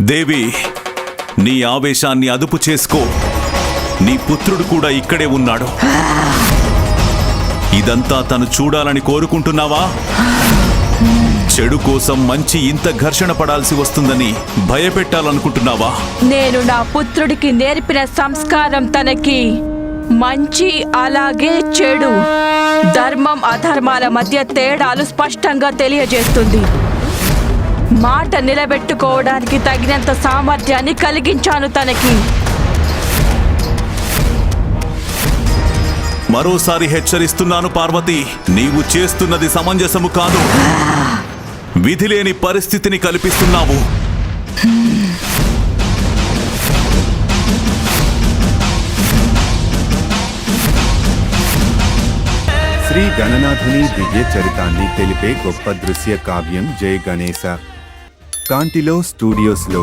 దేవి, నీ ఆవేశాన్ని అదుపు చేసుకో. నీ పుత్రుడు కూడా ఇక్కడే ఉన్నాడు. ఇదంతా తను చూడాలని కోరుకుంటున్నావా? చెడు కోసం మంచి ఇంత ఘర్షణ పడాల్సి వస్తుందని భయపెట్టాలనుకుంటున్నావా? నేను నా పుత్రుడికి నేర్పిన సంస్కారం తనకి మంచి అలాగే చెడు, ధర్మం అధర్మాల మధ్య తేడాలు స్పష్టంగా తెలియజేస్తుంది. మాట నిలబెట్టుకోవడానికి తగినంత సామర్థ్యాన్ని కలిగించాను తనకి. మరోసారి హెచ్చరిస్తున్నాను పార్వతి, నీవు చేస్తున్నది సమంజసము కాదు. విధిలేని పరిస్థితిని కల్పిస్తున్నావు. శ్రీ గణనాథుని దివ్య చరితాన్ని తెలిపే గొప్ప దృశ్య కావ్యం జై గణేశ. కాంటిలో స్టూడియోస్లో